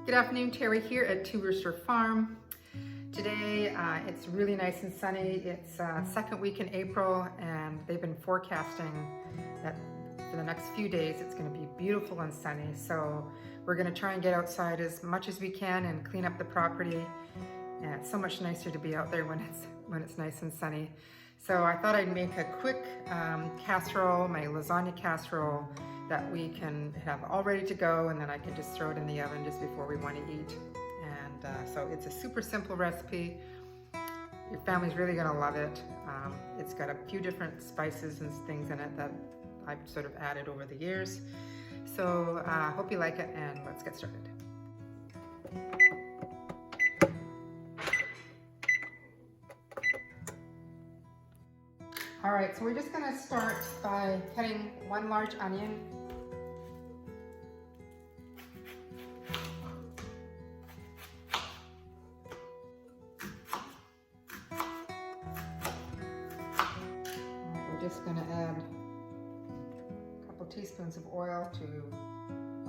Good afternoon, Terry here at Rooster Farm. Today it's really nice and sunny. It's second week in April and they've been forecasting that for the next few days it's going to be beautiful and sunny. So we're going to try and get outside as much as we can and clean up the property. And it's so much nicer to be out there when it's nice and sunny. So I thought I'd make a quick casserole, my lasagna casserole, that we can have all ready to go, and then I can just throw it in the oven just before we want to eat. And so it's a super simple recipe. Your family's really gonna love it. It's got a few different spices and things in it that I've sort of added over the years. So I hope you like it, and let's get started. All right, so we're just gonna start by cutting one large onion. We're just gonna add a couple teaspoons of oil to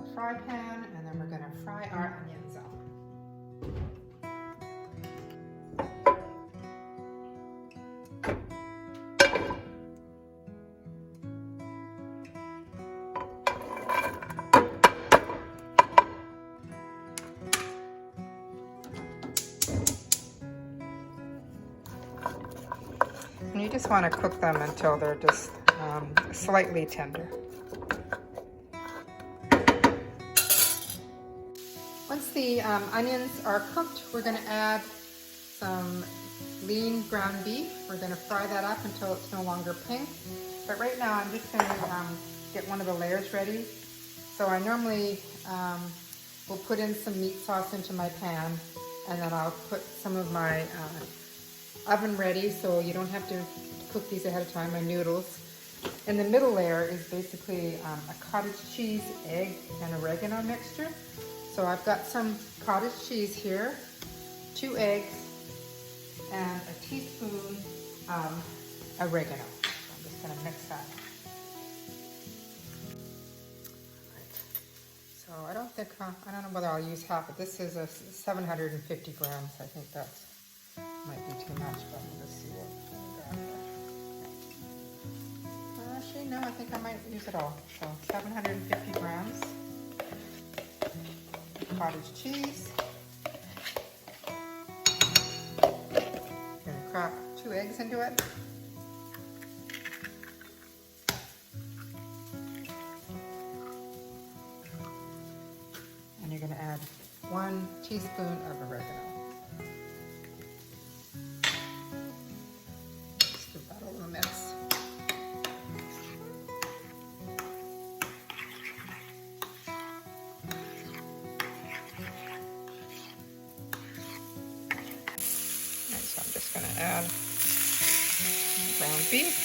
a fry pan, and then we're gonna fry our onions up. And you just want to cook them until they're just slightly tender. Once the onions are cooked, we're going to add some lean ground beef. We're going to fry that up until it's no longer pink. But right now I'm just going to get one of the layers ready. So I normally will put in some meat sauce into my pan, and then I'll put some of my oven ready, so you don't have to cook these ahead of time, my noodles. And the middle layer is basically a cottage cheese, egg, and oregano mixture. So I've got some cottage cheese here, 2 eggs, and a teaspoon of oregano. So I'm just gonna mix that. Right. So I don't know whether I'll use half, but this is a 750 grams. I think that's might be too much, but we'll just see what we got. Actually, no, I think I might use it all. So 750 grams cottage cheese. Gonna crack 2 eggs into it. And you're gonna add 1 teaspoon of oregano. Add ground beef.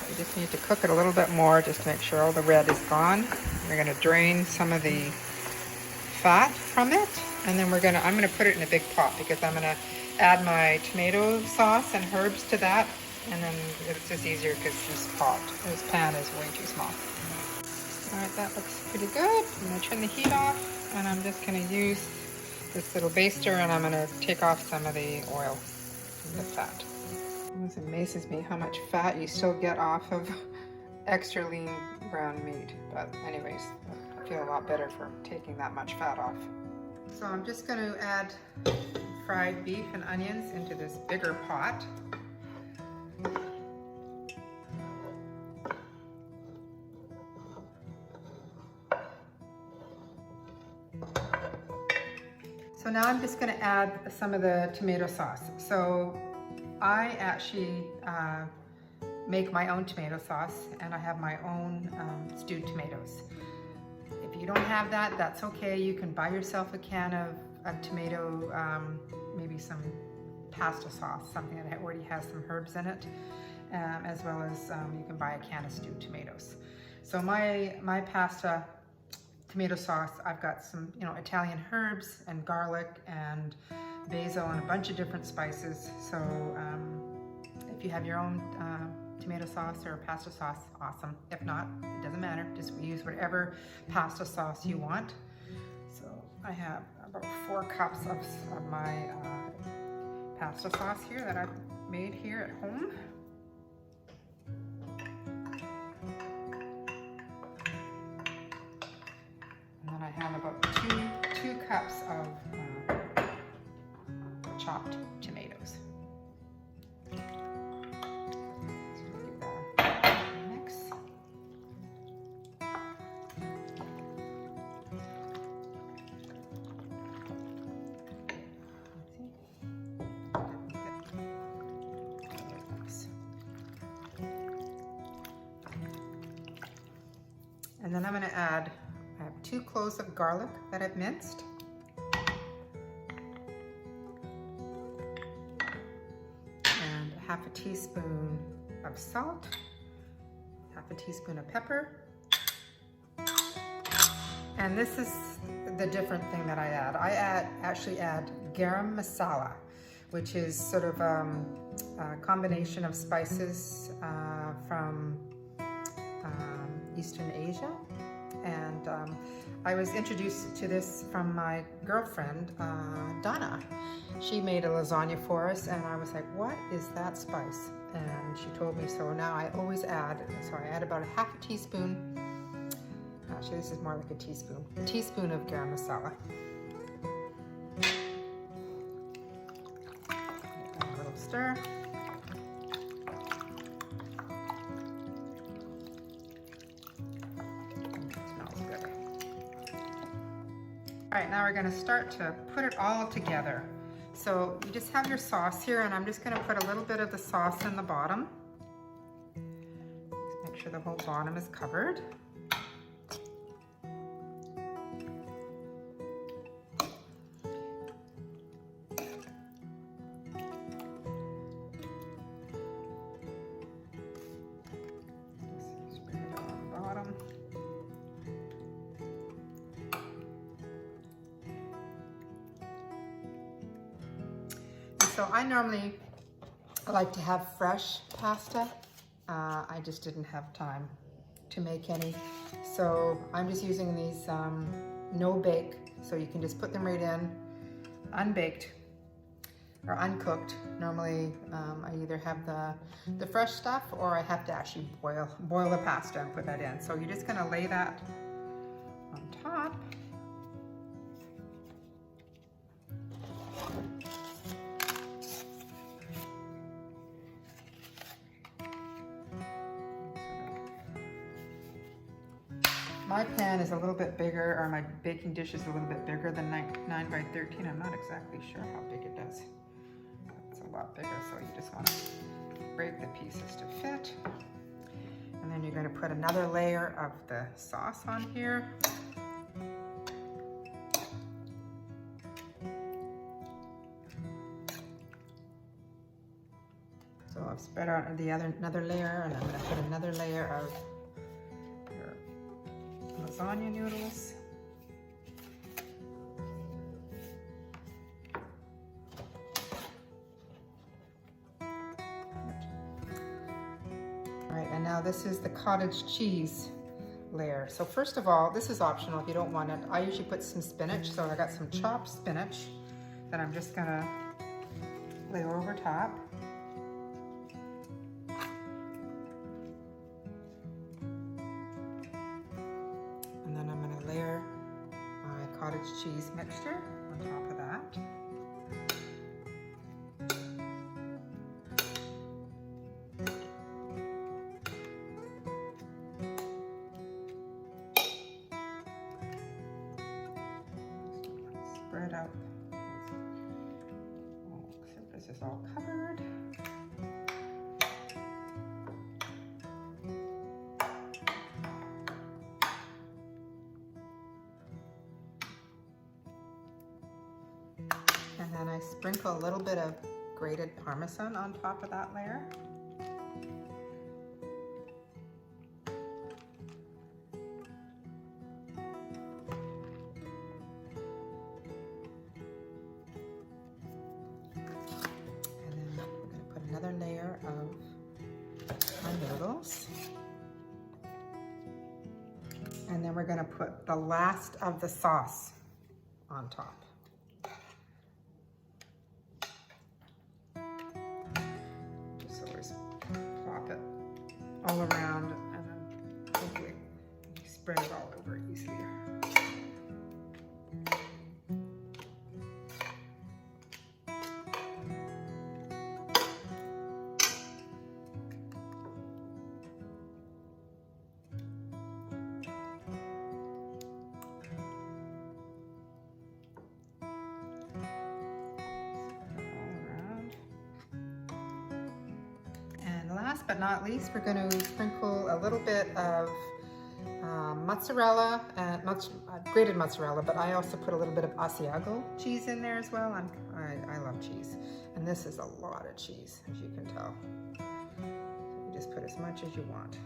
You just need to cook it a little bit more just to make sure all the red is gone. We're going to drain some of the fat from it, and then I'm going to put it in a big pot because I'm going to add my tomato sauce and herbs to that, and then it's just easier because this pan is way too small. All right, that looks pretty good. I'm going to turn the heat off, and I'm just going to use this little baster, and I'm going to take off some of the oil from the fat. It amazes me how much fat you still get off of extra lean ground meat. But anyways, I feel a lot better for taking that much fat off. So I'm just going to add fried beef and onions into this bigger pot. So now I'm just going to add some of the tomato sauce. So I actually make my own tomato sauce, and I have my own stewed tomatoes. If you don't have that, that's okay. You can buy yourself a can of tomato, maybe some pasta sauce, something that already has some herbs in it, as well as you can buy a can of stewed tomatoes. So my pasta tomato sauce, I've got some, you know, Italian herbs and garlic and basil and a bunch of different spices. So if you have your own tomato sauce or pasta sauce, awesome. If not, it doesn't matter. Just use whatever pasta sauce you want. So I have about 4 cups of my pasta sauce here that I've made here at home. And then I have about two cups of chopped tomatoes. And then I'm going to add, I have 2 cloves of garlic that I've minced. And half a teaspoon of salt, half a teaspoon of pepper. And this is the different thing that I add. I actually add garam masala, which is sort of a combination of spices from Eastern Asia. And I was introduced to this from my girlfriend, Donna. She made a lasagna for us and I was like, what is that spice? And she told me, so now I always add, so I add about a half a teaspoon, actually this is more like a teaspoon of garam masala. A little stir. All right, now we're going to start to put it all together. So you just have your sauce here, and I'm just going to put a little bit of the sauce in the bottom. Just make sure the whole bottom is covered. Just spread it on the bottom. So I normally like to have fresh pasta. I just didn't have time to make any. So I'm just using these no bake, so you can just put them right in, unbaked or uncooked. Normally I either have the fresh stuff or I have to actually boil the pasta and put that in. So you're just gonna lay that on top. My pan is a little bit bigger, or my baking dish is a little bit bigger than 9 by 13. I'm not exactly sure how big it does. It's a lot bigger, so you just want to break the pieces to fit. And then you're going to put another layer of the sauce on here. So I've spread out another layer, and I'm going to put another layer of lasagna noodles. All right, and now this is the cottage cheese layer. So first of all, this is optional if you don't want it. I usually put some spinach, so I got some chopped spinach that I'm just gonna lay over top. Cottage cheese mixture on top of that. Spread out. So this is all covered. And then I sprinkle a little bit of grated parmesan on top of that layer. And then we're going to put another layer of our noodles. And then we're going to put the last of the sauce on top. Just always plop it all around and then hopefully spread it all over easily. Last but not least, we're going to sprinkle a little bit of mozzarella, grated mozzarella, but I also put a little bit of asiago cheese in there as well. I love cheese, and this is a lot of cheese, as you can tell. So you just put as much as you want.